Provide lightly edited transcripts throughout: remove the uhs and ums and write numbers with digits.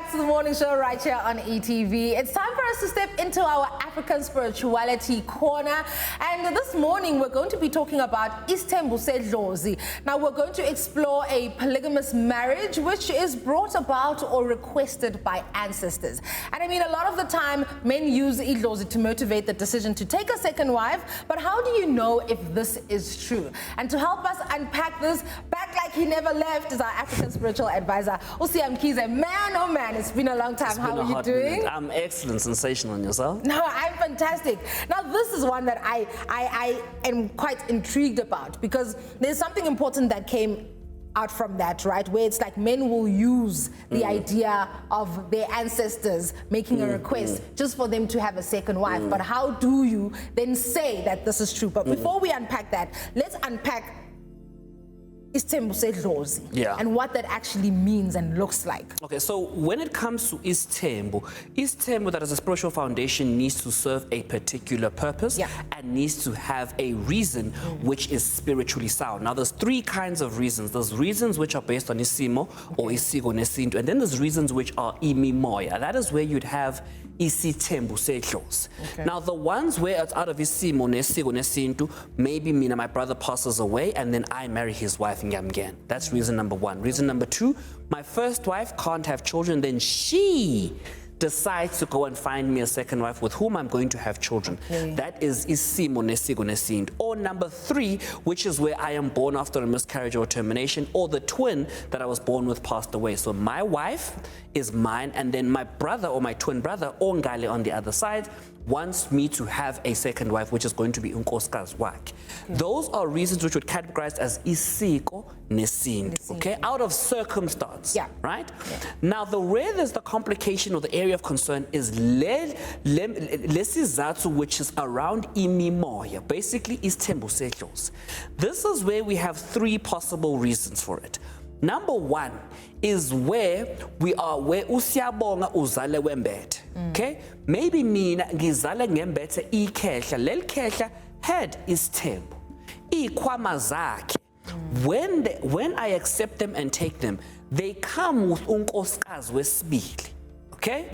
back to the morning show right here on ETV. It's time for us to step into our African spirituality corner. And this morning we're going to be talking about Isithembu sedlozi. Now we're going to explore a polygamous marriage which is brought about or requested by ancestors. And I mean, a lot of the time men use idlozi to motivate the decision to take a second wife. But how do you know if this is true? And to help us unpack this, back like he never left, is our African spiritual advisor, Mkize. Man, oh man, it's been a long time. How are you doing? Minute. I'm excellent, sensational, and yourself? No, I'm fantastic. Now, this is one that I am quite intrigued about, because there's something important that came out from that, right? Where it's like men will use the idea of their ancestors making a request just for them to have a second wife. But how do you then say that this is true? But before we unpack that, let's unpack Isithembu sedlozi and what that actually means and looks like. Okay, so when it comes to Isithembu that as a spiritual foundation needs to serve a particular purpose and needs to have a reason which is spiritually sound. Now there's three kinds of reasons. There's reasons which are based on isimo or isiko nesintu, and then there's reasons which are imimoya. That is where you'd have Isithembu sedlozi. Now the ones where it's out of isimo nesiko nesintu, maybe me and my brother passes away and then I marry his wife. That's reason number one. Reason number two, my first wife can't have children, then she decides to go and find me a second wife with whom I'm going to have children. That is isimo nesiko nesintu. Or number three, which is where I am born after a miscarriage or termination, or the twin that I was born with passed away. So my wife is mine, and then my brother or my twin brother, Ongale on the other side, wants me to have a second wife, which is going to be unkosikazi wakhe. Those are reasons which would categorize as isiko nesintu, okay? Out of circumstance, right? Now, where there's the complication or the area of concern is lesizathu, which is around imimoya, basically Isithembu sedlozi. This is where we have three possible reasons for it. Number one is where usiyabonga uzale wembethe. Okay? Maybe mina ngizale ngembethe ikhehla. Leli khehla had Isithembu. Ikhwama zakhe. When I accept them and take them, they come with unkosikazi wesibili. Okay?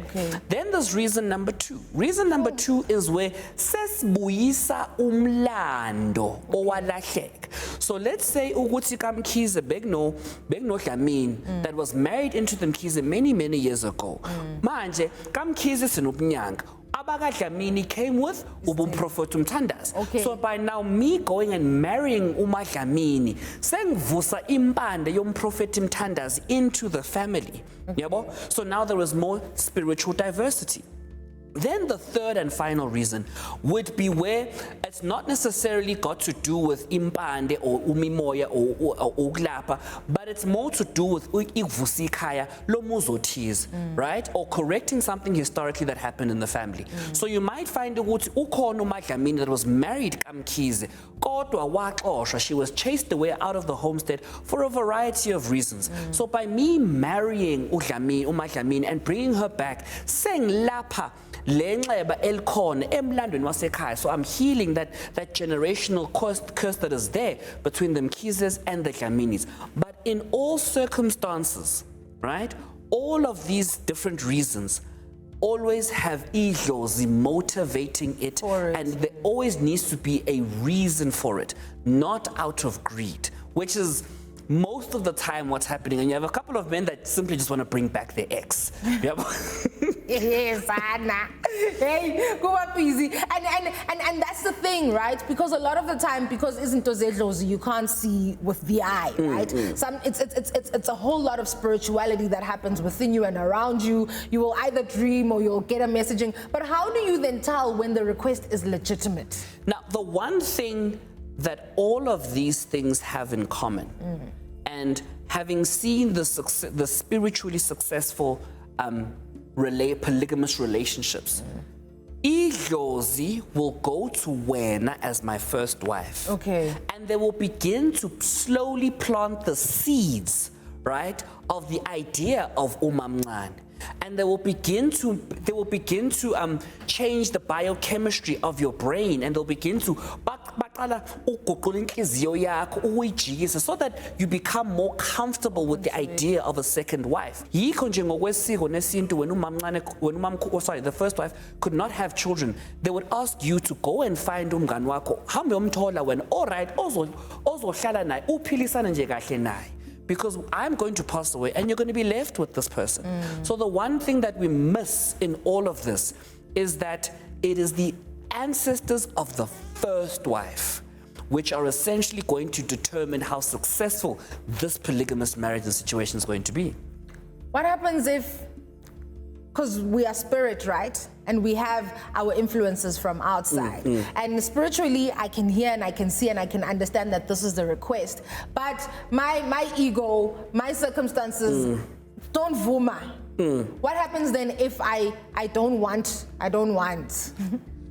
Then there's reason number two. Reason number two is where sesibuyisa umlando owalahleka. So let's say ukuthi kaMkhize begno Dlamini that was married into the Mkhize many years ago. Manje kaMkhize sinobunyanga. Dlamini came with ubumprofeti umthandazi. So by now me going and marrying Dlamini, sengivusa impande yomprofeti umthandazi into the family. So now there is more spiritual diversity. Then the third and final reason would be where it's not necessarily got to do with impande or umimoya or uglapa, but it's more to do with ikuvusikaya lomuzotiz, right? Or correcting something historically that happened in the family. So you might find ukuthi ukhona uMadlamini that was married kaMkhize, kodwa waxoshwa, she was chased away out of the homestead for a variety of reasons. So by me marrying uMadlamini and bringing her back, sengilapha lenxeba elikhona emlandweni wasekhaya. So I'm healing that generational curse that is there between the Mkhizes and the Dlaminis. But in all circumstances, right, all of these different reasons always have idlozi motivating it, and there always needs to be a reason for it, not out of greed, which is most of the time what's happening. And you have a couple of men that simply just want to bring back their ex. Yes, Anna. Hey, go up easy. And that's the thing, right? Because a lot of the time, because isn't sedlozi, you can't see with the eye, right? It's a whole lot of spirituality that happens within you and around you. You will either dream or you'll get a messaging. But how do you then tell when the request is legitimate? Now, the one thing that all of these things have in common, and having seen the spiritually successful polygamous relationships, idlozi will go to wena as my first wife, and they will begin to slowly plant the seeds, right, of the idea of umamncane. And they will begin to change the biochemistry of your brain, and they'll begin to uyaqala uguqula inhliziyo yakho uyijikise so that you become more comfortable with the idea of a second wife. Yikho nje ngokwesiko nesintu when the first wife could not have children, they would ask you to go and find umngani wakho, hambe umthola wena, all right, ozohlala naye uphilisana nje kahle naye, because I'm going to pass away and you're going to be left with this person. So the one thing that we miss in all of this is that it is the ancestors of the first wife which are essentially going to determine how successful this polygamous marriage situation is going to be. What happens if, because we are spirit, right? And we have our influences from outside. And spiritually, I can hear and I can see and I can understand that this is the request. But my ego, my circumstances don't vuma. What happens then if I don't want?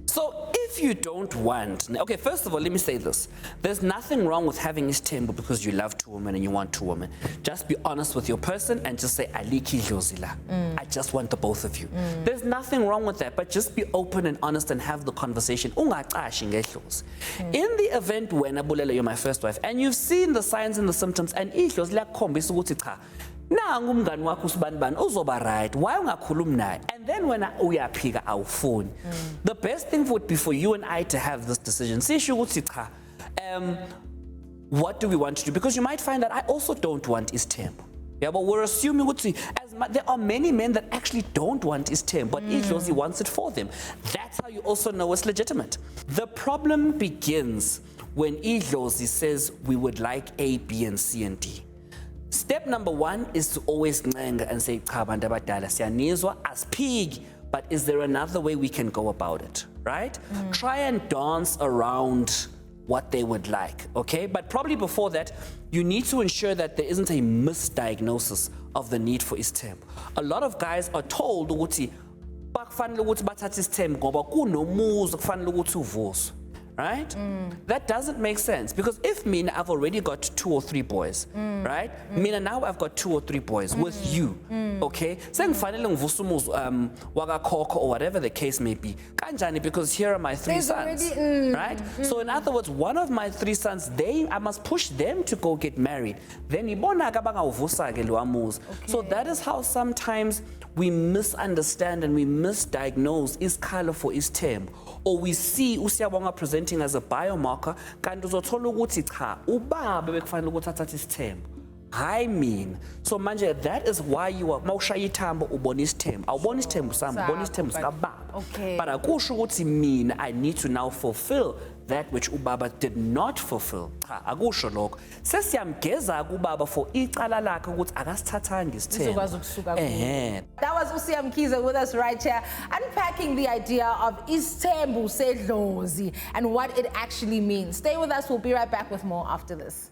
So if you don't want, okay, first of all, let me say this. There's nothing wrong with having Isithembu because you love two women and you want two women. Just be honest with your person and just say, aliki idlozi la. I just want the both of you. There's nothing wrong with that, but just be open and honest and have the conversation. Ungacashi ngedlozi. In the event when Abulela, you're my first wife, and you've seen the signs and the symptoms, and idlozi liyakhombisa ukuthi cha, nangu umngani wakho usibanibani uzoba right, why ungakhulumi naye? And then when uyaphika awufuni. The best thing would be for you and I to have this decision. Sisho ukuthi cha, what do we want to do? Because you might find that I also don't want Isithembu. Yeah, but we're assuming there are many men that actually don't want Isithembu, but idlozi wants it for them. That's how you also know it's legitimate. The problem begins when idlozi says we would like A, B, and C, and D. Step number one is to always ncenga and say, cha bantu abadala siyanizwa asiphiki, but is there another way we can go about it, right? Try and dance around what they would like, okay? But probably before that, you need to ensure that there isn't a misdiagnosis of the need for Isithembu. A lot of guys are told ukuthi bakufanele ukuthi bathathe Isithembu ngoba kunomuzi kufanele ukuthi uvuswe. Right? That doesn't make sense, because if I've already got 2 or 3 boys, right? Now I've got 2 or 3 boys with you, okay? Sengifanele ngivuse umuzi wakakhokho or whatever the case may be. Kanjani, because here are my 3 sons, right? So in other words, one of my 3 sons, I must push them to go get married. Then ibona kabangawuvusa-ke lo muzi. So that is how sometimes we misunderstand and we misdiagnose isikhala for Isithembu, or we see uSiyabonga presenting as a biomarker kanti uzothola ukuthi cha ubaba bekufanele ukuthi athathe Isithembu. I mean, so manje that is why you are mawushaya ithambo ubona Isithembu. Awubona Isithembu sami, ubona Isithembu sikababa. But akusho ukuthi mina I need to now fulfill that which ubaba did not fulfill. Cha, akusho lokho. Sesiyamgeza kubaba for icala lakhe ukuthi akasithathanga Isithembu. That was uSiyamkiza with us right here, unpacking the idea of Isithembu sedlozi and what it actually means. Stay with us, we'll be right back with more after this.